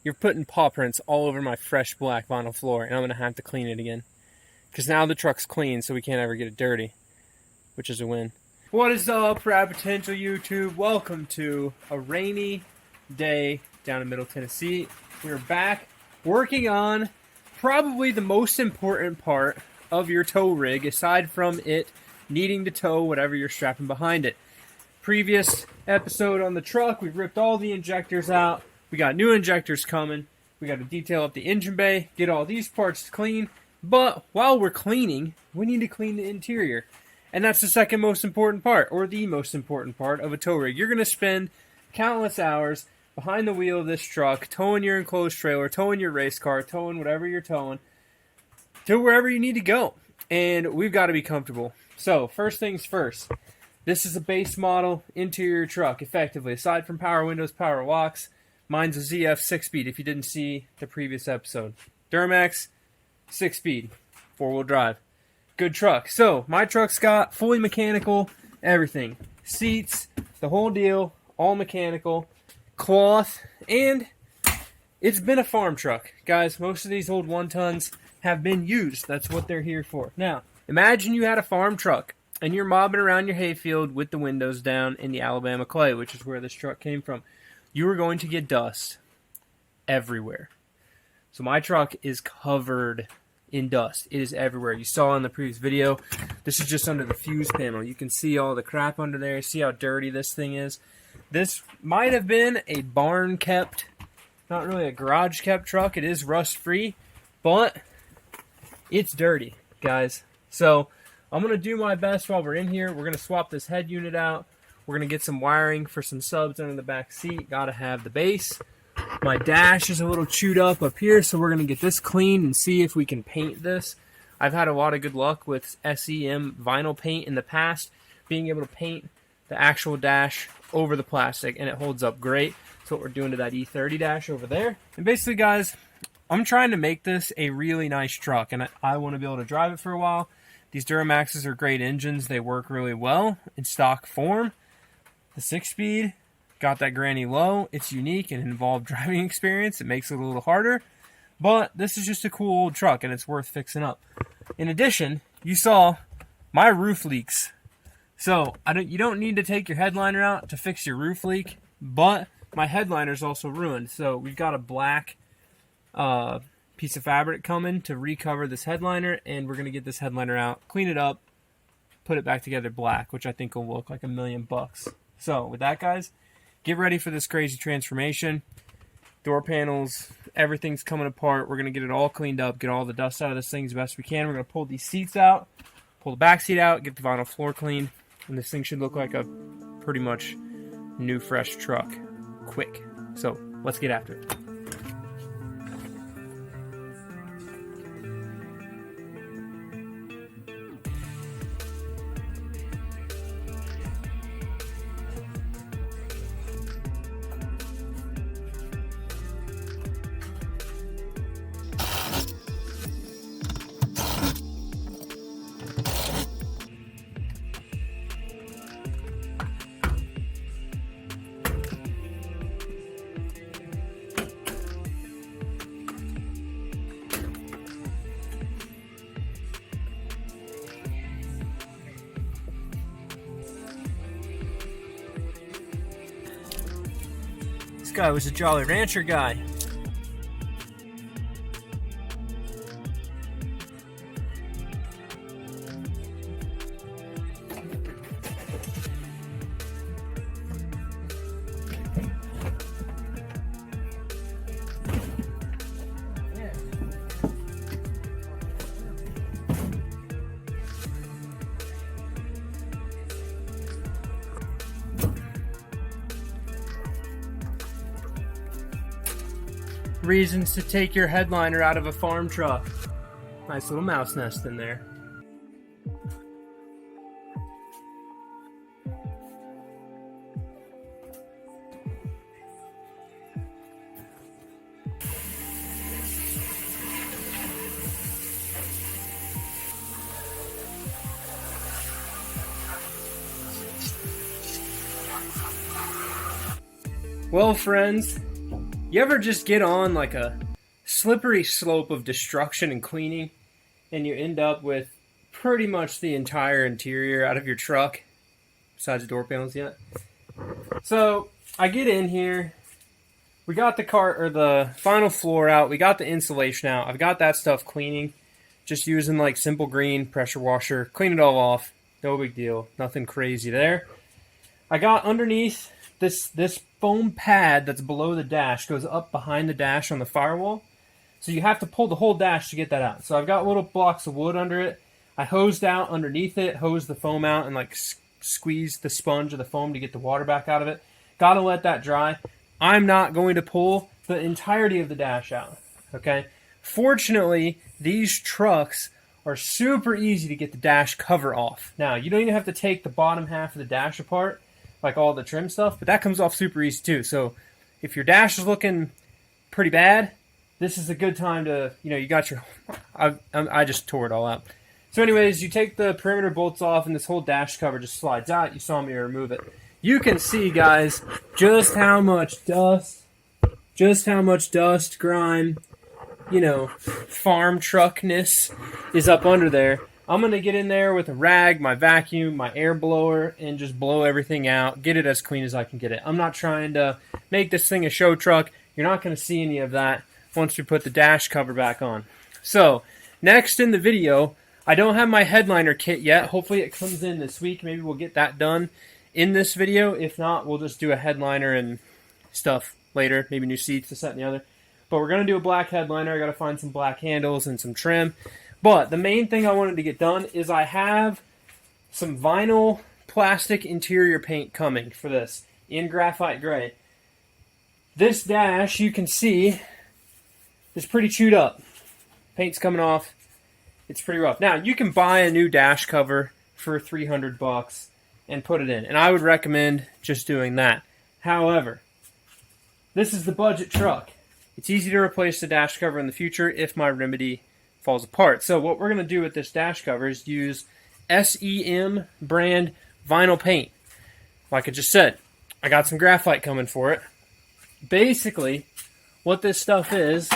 you're putting paw prints all over my fresh black vinyl floor, and I'm going to have to clean it again. Because now the truck's clean, so we can't ever get it dirty, which is a win. What is up, Rad Potential YouTube? Welcome to a rainy day down in Middle Tennessee. We're back working on probably the most important part of your tow rig, aside from it needing to tow whatever you're strapping behind it. Previous episode on the truck, we ripped all the injectors out. We got new injectors coming. We got to detail up the engine bay, get all these parts clean. But while we're cleaning, we need to clean the interior. And that's the second most important part, or the most important part of a tow rig. You're going to spend countless hours behind the wheel of this truck, towing your enclosed trailer, towing your race car, towing whatever you're towing, to wherever you need to go. And we've got to be comfortable. So, first things first. This is a base model interior truck, effectively. Aside from power windows, power locks, mine's a ZF 6-speed, if you didn't see the previous episode. Duramax, 6-speed, 4-wheel drive. Good truck. So, my truck's got fully mechanical, everything. Seats, the whole deal, all mechanical, cloth, and it's been a farm truck. Guys, most of these old 1-tons have been used. That's what they're here for. Now, imagine you had a farm truck, and you're mobbing around your hayfield with the windows down in the Alabama clay, which is where this truck came from. You are going to get dust everywhere. So my truck is covered in dust. It is everywhere. You saw in the previous video, this is just under the fuse panel. You can see all the crap under there. See how dirty this thing is. This might have been a barn-kept, not really a garage-kept truck. It is rust-free, but it's dirty, guys. So I'm going to do my best while we're in here. We're going to swap this head unit out. We're going to get some wiring for some subs under the back seat. Got to have the base. My dash is a little chewed up here, so we're going to get this cleaned and see if we can paint this. I've had a lot of good luck with SEM vinyl paint in the past, being able to paint the actual dash over the plastic, and it holds up great. That's what we're doing to that E30 dash over there. And basically, guys, I'm trying to make this a really nice truck, and I want to be able to drive it for a while. These Duramaxes are great engines. They work really well in stock form. The 6-speed got that granny low. It's unique and involved driving experience. It makes it a little harder, but this is just a cool old truck, and it's worth fixing up. In addition, you saw my roof leaks. So you don't need to take your headliner out to fix your roof leak, but my headliner's also ruined. So we've got a black piece of fabric coming to recover this headliner, and we're going to get this headliner out, clean it up, put it back together black, which I think will look like $1 million. So with that, guys, get ready for this crazy transformation. Door panels, everything's coming apart. We're going to get it all cleaned up, get all the dust out of this thing as best we can. We're going to pull these seats out, pull the back seat out, get the vinyl floor clean, and this thing should look like a pretty much new, fresh truck quick. So let's get after it. This guy was a Jolly Rancher guy. Reasons to take your headliner out of a farm truck. Nice little mouse nest in there. Well, friends, You ever just get on like a slippery slope of destruction and cleaning, and you end up with pretty much the entire interior out of your truck, besides the door panels yet? So I get in here. We got the final floor out. We got the insulation out. I've got that stuff cleaning. Just using like simple green pressure washer. Clean it all off. No big deal. Nothing crazy there. I got underneath this foam pad that's below the dash. Goes up behind the dash on the firewall. So you have to pull the whole dash to get that out. So I've got little blocks of wood under it. I hosed out underneath it. Hosed the foam out and like squeezed the sponge of the foam to get the water back out of it. Gotta let that dry. I'm not going to pull the entirety of the dash out, okay? Fortunately, these trucks are super easy to get the dash cover off. Now, you don't even have to take the bottom half of the dash apart, like all the trim stuff, but that comes off super easy too. So if your dash is looking pretty bad, this is a good time to, you got your... I just tore it all out. So anyways, you take the perimeter bolts off and this whole dash cover just slides out. You saw me remove it. You can see, guys, just how much dust, grime, farm truckness is up under there. I'm going to get in there with a rag, my vacuum, my air blower, and just blow everything out, get it as clean as I can get it. I'm not trying to make this thing a show truck. You're not going to see any of that once we put the dash cover back on. So, next in the video, I don't have my headliner kit yet. Hopefully it comes in this week. Maybe we'll get that done in this video. If not, we'll just do a headliner and stuff later. Maybe new seats, this, that, and the other. But we're going to do a black headliner. I got to find some black handles and some trim. But the main thing I wanted to get done is I have some vinyl plastic interior paint coming for this in graphite gray. This dash, you can see, is pretty chewed up. Paint's coming off. It's pretty rough. Now, you can buy a new dash cover for $300 and put it in. And I would recommend just doing that. However, this is the budget truck. It's easy to replace the dash cover in the future if my remedy falls apart. So what we're going to do with this dash cover is use SEM brand vinyl paint. Like I just said, I got some graphite coming for it. Basically, what this stuff is,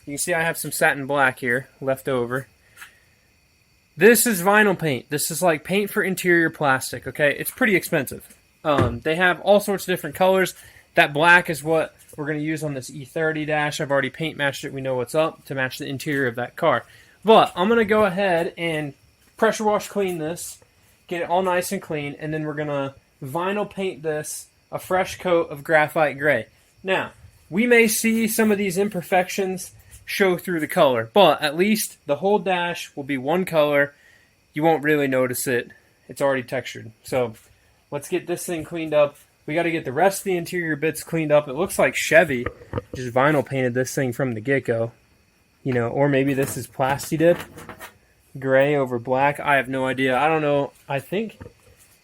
you can see I have some satin black here left over. This is vinyl paint. This is like paint for interior plastic, okay? It's pretty expensive. They have all sorts of different colors. That black is what we're going to use on this E30 dash. I've already paint matched it. We know what's up to match the interior of that car. But I'm going to go ahead and pressure wash clean this, get it all nice and clean, and then we're going to vinyl paint this a fresh coat of graphite gray. Now, we may see some of these imperfections show through the color, but at least the whole dash will be one color. You won't really notice it. It's already textured. So let's get this thing cleaned up. We got to get the rest of the interior bits cleaned up. It looks like Chevy just vinyl painted this thing from the get-go. Or maybe this is Plasti-Dip. Gray over black. I have no idea. I don't know. I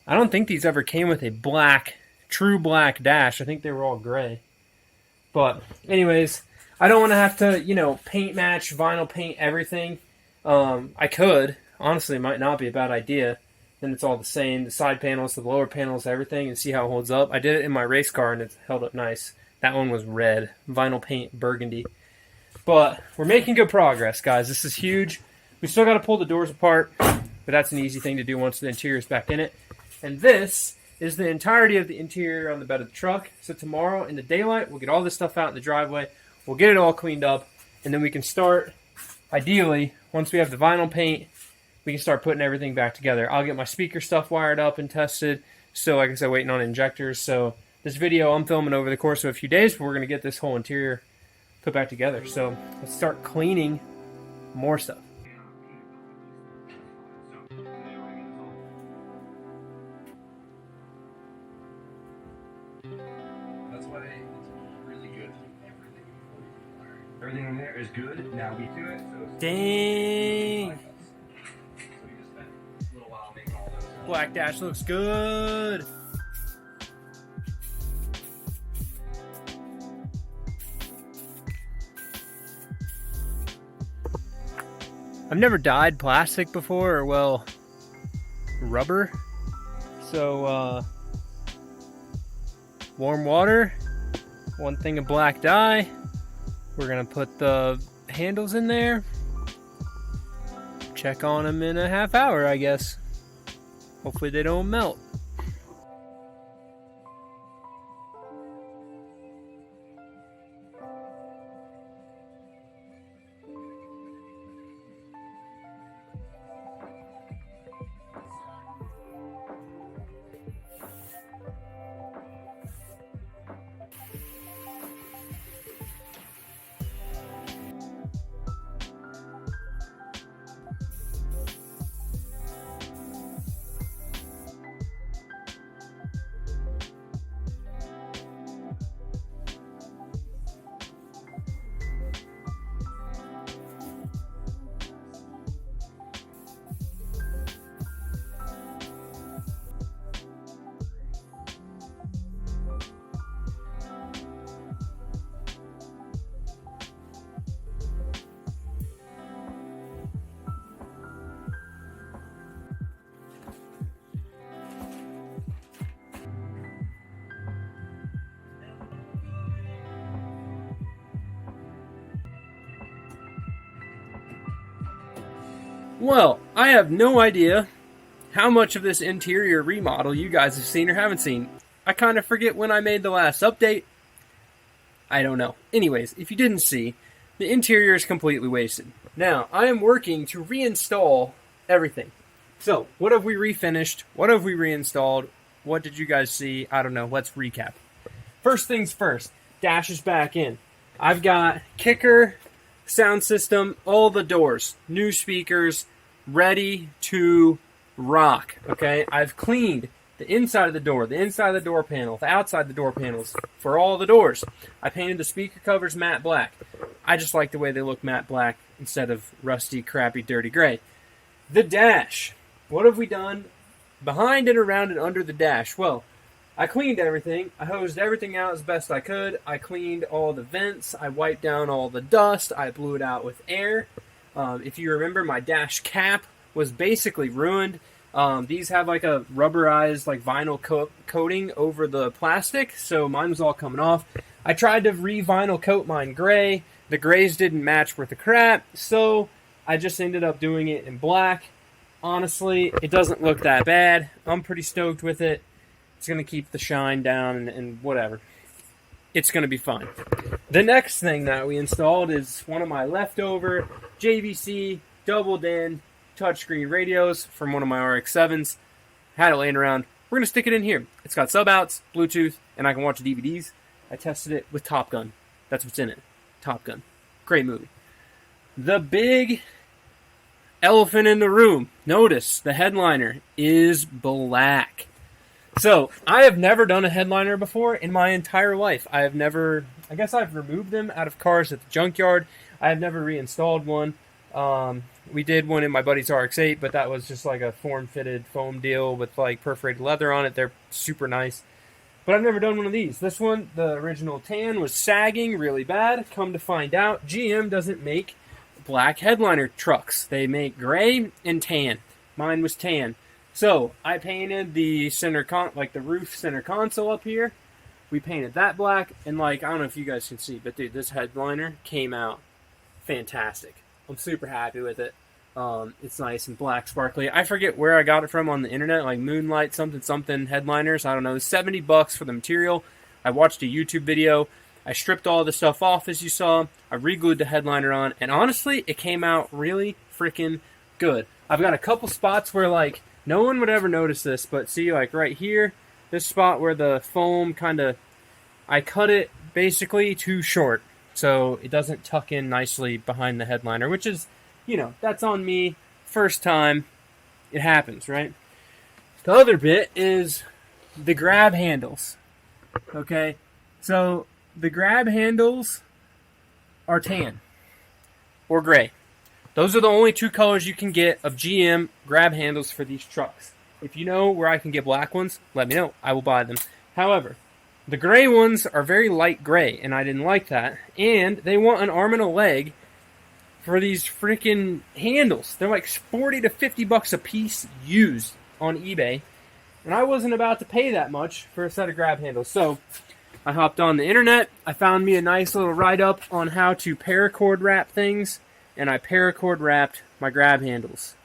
don't think these ever came with a black, true black dash. I think they were all gray. But anyways, I don't want to have to, paint match, vinyl paint everything. I could. Honestly, it might not be a bad idea. Then it's all the same. The side panels, the lower panels, everything, and see how it holds up. I did it in my race car, and it held up nice. That one was red. Vinyl paint, burgundy. But we're making good progress, guys. This is huge. We still got to pull the doors apart, but that's an easy thing to do once the interior is back in it. And this is the entirety of the interior on the bed of the truck. So tomorrow in the daylight, we'll get all this stuff out in the driveway. We'll get it all cleaned up, and then we can start, ideally, once we have the vinyl paint, we can start putting everything back together. I'll get my speaker stuff wired up and tested. Still, like I said, waiting on injectors. So this video I'm filming over the course of a few days, but we're going to get this whole interior put back together. So let's start cleaning more stuff. That's why it's really good. Everything in there is good. Now we do it. So Dang! Black dash looks good. I've never dyed plastic before, or well, rubber. So warm water, 1 thing of black dye. We're gonna put the handles in there. Check on them in a half hour, I guess. Hopefully they don't melt. Well, I have no idea how much of this interior remodel you guys have seen or haven't seen. I kind of forget when I made the last update. I don't know. Anyways, if you didn't see, the interior is completely wasted. Now, I am working to reinstall everything. So, what have we refinished? What have we reinstalled? What did you guys see? I don't know. Let's recap. First things first, dash is back in. I've got kicker, sound system, all the doors, new speakers, ready to rock. Okay, I've cleaned the inside of the door panel, the outside the door panels for all the doors. I painted the speaker covers matte black. I just like the way they look matte black instead of rusty, crappy, dirty gray. The dash. What have we done behind and around and under the dash? Well, I cleaned everything. I hosed everything out as best I could. I cleaned all the vents. I wiped down all the dust. I blew it out with air. If you remember, my dash cap was basically ruined. These have like a rubberized like vinyl coating over the plastic, so mine was all coming off. I tried to re-vinyl coat mine gray. The grays didn't match worth a crap, so I just ended up doing it in black. Honestly, it doesn't look that bad. I'm pretty stoked with it. It's going to keep the shine down and whatever. It's going to be fine. The next thing that we installed is one of my leftover JVC double-din touchscreen radios from one of my RX-7s. Had it laying around. We're going to stick it in here. It's got sub-outs, Bluetooth, and I can watch DVDs. I tested it with Top Gun. That's what's in it. Top Gun. Great movie. The big elephant in the room. Notice the headliner is black. So, I have never done a headliner before in my entire life. I guess I've removed them out of cars at the junkyard. I have never reinstalled one. We did one in my buddy's RX-8, but that was just like a form-fitted foam deal with like perforated leather on it. They're super nice. But I've never done one of these. This one, the original tan, was sagging really bad. Come to find out, GM doesn't make black headliner trucks. They make gray and tan. Mine was tan. So, I painted the the roof center console up here. We painted that black, and I don't know if you guys can see, but dude, this headliner came out fantastic. I'm super happy with it. It's nice and black, sparkly. I forget where I got it from on the internet, like Moonlight something headliners. I don't know, $70 for the material. I watched a YouTube video. I stripped all the stuff off, as you saw. I re-glued the headliner on, and honestly, it came out really freaking good. I've got a couple spots where no one would ever notice this, but see, right here, this spot where the foam I cut it basically too short, so it doesn't tuck in nicely behind the headliner, which is, that's on me. First time, it happens, right? The other bit is the grab handles, okay? So, the grab handles are tan or gray. Those are the only two colors you can get of GM grab handles for these trucks. If you know where I can get black ones, let me know. I will buy them. However, the gray ones are very light gray, and I didn't like that. And they want an arm and a leg for these freaking handles. They're like $40 to $50 a piece used on eBay. And I wasn't about to pay that much for a set of grab handles. So, I hopped on the internet. I found me a nice little write-up on how to paracord wrap things, and I paracord wrapped my grab handles.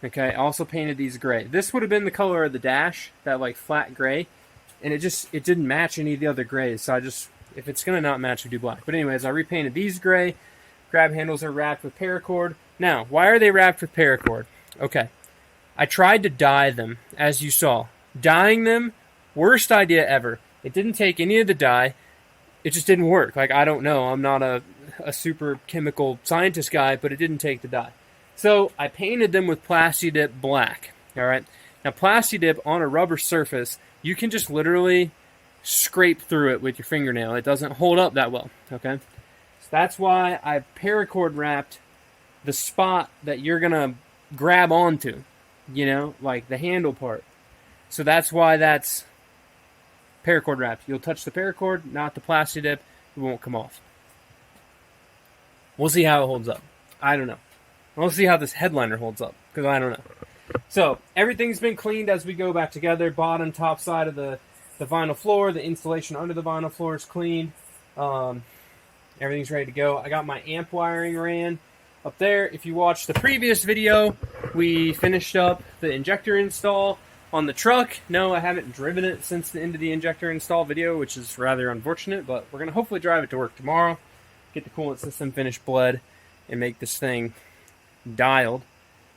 Okay, I also painted these gray. This would have been the color of the dash, that like flat gray, and it didn't match any of the other grays, so if it's gonna not match, I do black. But anyways, I repainted these gray. Grab handles are wrapped with paracord. Now, why are they wrapped with paracord? Okay, I tried to dye them, as you saw. Dyeing them, worst idea ever. It didn't take any of the dye. It just didn't work. Like, I don't know. I'm not a super chemical scientist guy, but it didn't take the dye. So I painted them with Plasti-Dip black. All right. Now, Plasti-Dip on a rubber surface, you can just literally scrape through it with your fingernail. It doesn't hold up that well. Okay. So that's why I paracord wrapped the spot that you're gonna grab onto. You know, like the handle part. So that's why that's paracord wrapped. You'll touch the paracord, not the Plasti-Dip. It won't come off. We'll see how it holds up. I don't know. We'll see how this headliner holds up, because I don't know. So, everything's been cleaned as we go back together. Bottom, top side of the vinyl floor. The installation under the vinyl floor is clean. Everything's ready to go. I got my amp wiring ran up there. If you watched the previous video, we finished up the injector install on the truck. No, I haven't driven it since the end of the injector install video, which is rather unfortunate, but we're going to hopefully drive it to work tomorrow, get the coolant system finished bled, and make this thing dialed.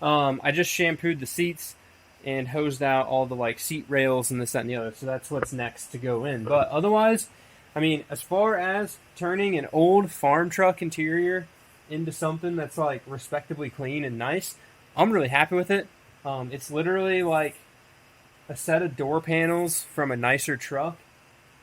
I just shampooed the seats and hosed out all the like seat rails and this, that, and the other, so that's what's next to go in. But otherwise, I mean, as far as turning an old farm truck interior into something that's like respectably clean and nice, I'm really happy with it. It's literally like a set of door panels from a nicer truck,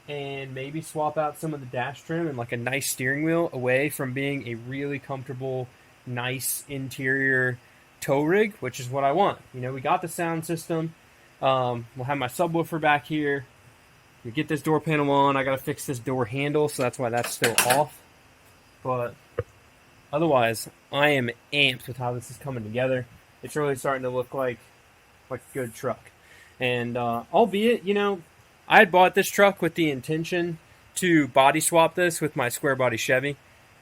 and maybe swap out some of the dash trim and like a nice steering wheel away from being a really comfortable, nice interior tow rig, which is what I want. You know, we got the sound system. We'll have my subwoofer back here. We get this door panel on. I gotta fix this door handle, so that's why that's still off. But otherwise, I am amped with how this is coming together. It's really starting to look like a good truck. And albeit, you know, I had bought this truck with the intention to body swap this with my square body Chevy.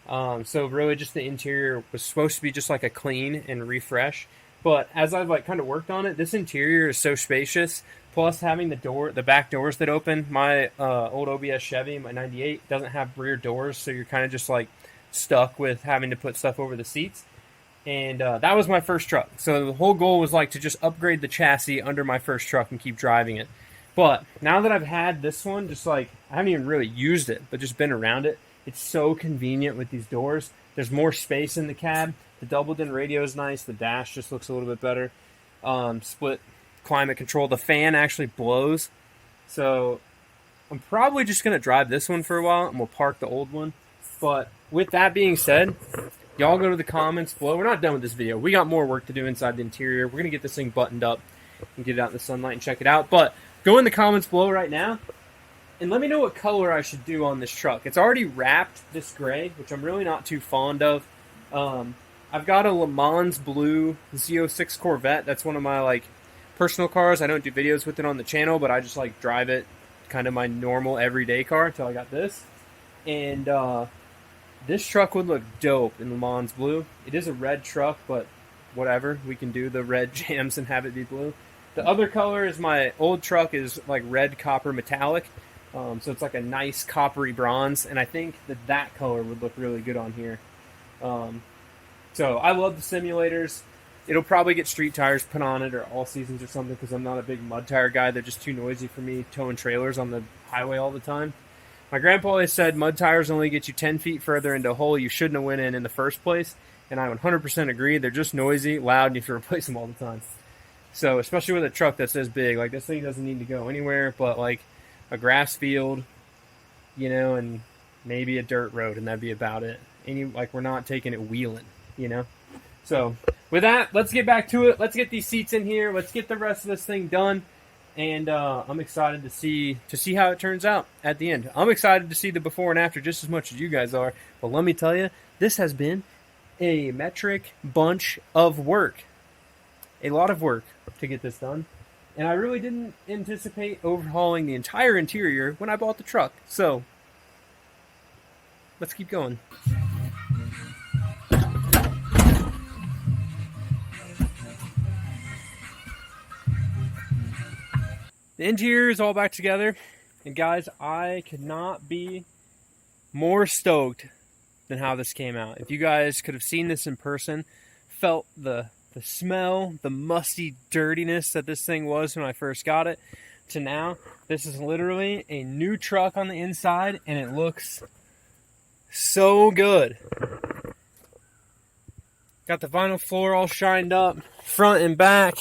So really just the interior was supposed to be just like a clean and refresh. But as I've like kind of worked on it, this interior is so spacious. Plus having the back doors that open. My old OBS Chevy, my 98, doesn't have rear doors. So you're kind of just like stuck with having to put stuff over the seats. And that was my first truck. So the whole goal was like to just upgrade the chassis under my first truck and keep driving it. But now that I've had this one, just like, I haven't even really used it, but just been around it. It's so convenient with these doors. There's more space in the cab. The doubled-in radio is nice. The dash just looks a little bit better. Split climate control. The fan actually blows. So I'm probably just going to drive this one for a while, and we'll park the old one. But with that being said, y'all go to the comments below. We're not done with this video. We got more work to do inside the interior. We're going to get this thing buttoned up and get it out in the sunlight and check it out. But go in the comments below right now and let me know what color I should do on this truck. It's already wrapped this gray, which I'm really not too fond of. I've got a Le Mans blue Z06 Corvette. That's one of my like personal cars. I don't do videos with it on the channel, but I just like drive it, kind of my normal everyday car until I got this. And this truck would look dope in Le Mans blue. It is a red truck, but whatever. We can do the red jams and have it be blue. The other color is my old truck is like red copper metallic. So it's like a nice coppery bronze, and I think that color would look really good on here. So I love the simulators. It'll probably get street tires put on it or all seasons or something because I'm not a big mud tire guy. They're just too noisy for me towing trailers on the highway all the time. My grandpa always said mud tires only get you 10 feet further into a hole you shouldn't have went in the first place, and I 100% agree. They're just noisy, loud, and you have to replace them all the time. So especially with a truck that's this big, like this thing doesn't need to go anywhere but like a grass field, you know, and maybe a dirt road, and that'd be about it. Like we're not taking it wheeling, you know. So with that, let's get back to it. Let's get these seats in here. Let's get the rest of this thing done, and I'm excited to see how it turns out at the end. I'm excited to see the before and after just as much as you guys are. But let me tell you, this has been a metric bunch of work. A lot of work to get this done. And I really didn't anticipate overhauling the entire interior when I bought the truck. So, let's keep going. The interior is all back together. And guys, I could not be more stoked than how this came out. If you guys could have seen this in person, felt the smell, the musty dirtiness that this thing was when I first got it, to now, this is literally a new truck on the inside, and it looks so good. Got the vinyl floor all shined up, front and back.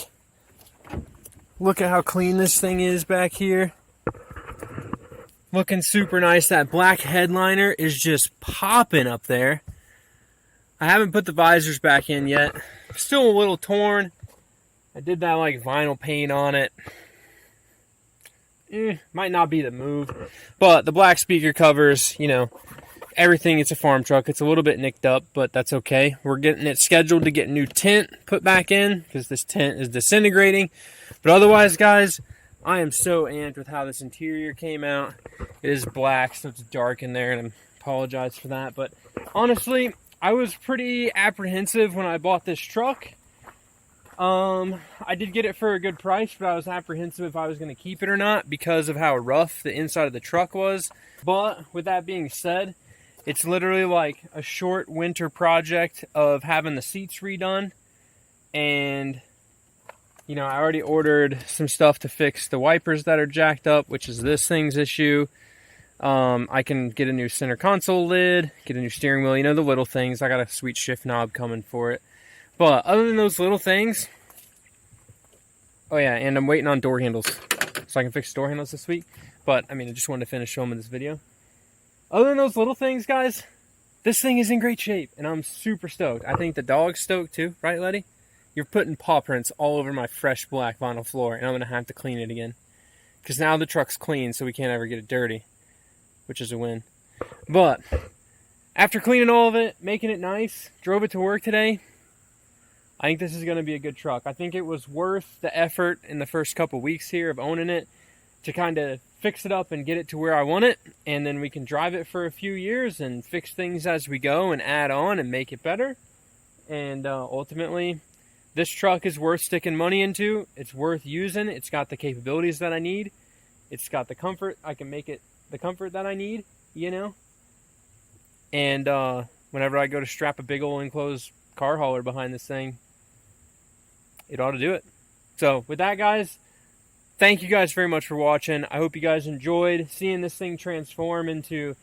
Look at how clean this thing is back here. Looking super nice. That black headliner is just popping up there. I haven't put the visors back in yet. Still a little torn. I did that like vinyl paint on it. Might not be the move. But the black speaker covers, you know, everything. It's a farm truck. It's a little bit nicked up, but that's okay. We're getting it scheduled to get new tint put back in because this tint is disintegrating. But otherwise, guys, I am so amped with how this interior came out. It is black, so it's dark in there, and I apologize for that. But honestly, I was pretty apprehensive when I bought this truck. I did get it for a good price, but I was apprehensive if I was going to keep it or not because of how rough the inside of the truck was. But with that being said, it's literally like a short winter project of having the seats redone. And, you know, I already ordered some stuff to fix the wipers that are jacked up, which is this thing's issue. I can get a new center console lid, get a new steering wheel, you know, the little things. I got a sweet shift knob coming for it. But other than those little things, oh yeah, and I'm waiting on door handles so I can fix door handles this week. But, I mean, I just wanted to finish filming this video. Other than those little things, guys, this thing is in great shape, and I'm super stoked. I think the dog's stoked too, right, Letty? You're putting paw prints all over my fresh black vinyl floor, and I'm going to have to clean it again. Because now the truck's clean, so we can't ever get it dirty, which is a win. But, after cleaning all of it, making it nice, drove it to work today, I think this is going to be a good truck. I think it was worth the effort in the first couple weeks here of owning it to kind of fix it up and get it to where I want it, and then we can drive it for a few years and fix things as we go and add on and make it better. And ultimately, this truck is worth sticking money into. It's worth using. It's got the capabilities that I need. It's got the comfort. I can make it the comfort that I need, you know. And whenever I go to strap a big old enclosed car hauler behind this thing, it ought to do it. So with that, guys, thank you guys very much for watching. I hope you guys enjoyed seeing this thing transform into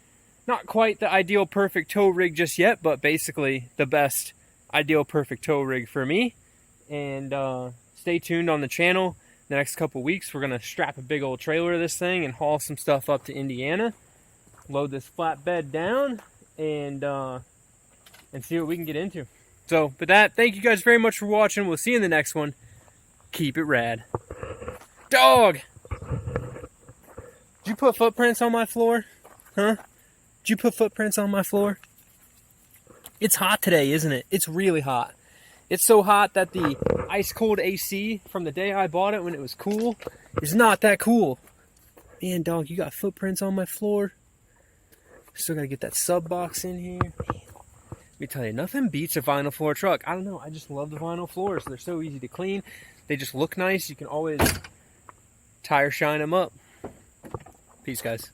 not quite the ideal perfect tow rig just yet, but basically the best ideal perfect tow rig for me. And stay tuned on the channel. The next couple weeks, we're going to strap a big old trailer to this thing and haul some stuff up to Indiana. Load this flatbed down and see what we can get into. So, with that, thank you guys very much for watching. We'll see you in the next one. Keep it rad. Dog! Did you put footprints on my floor? Huh? Did you put footprints on my floor? It's hot today, isn't it? It's really hot. It's so hot that the ice cold AC from the day I bought it when it was cool is not that cool. Man, dog, you got footprints on my floor. Still gotta get that sub box in here. Let me tell you, nothing beats a vinyl floor truck. I don't know, I just love the vinyl floors. They're so easy to clean. They just look nice. You can always tire shine them up. Peace, guys.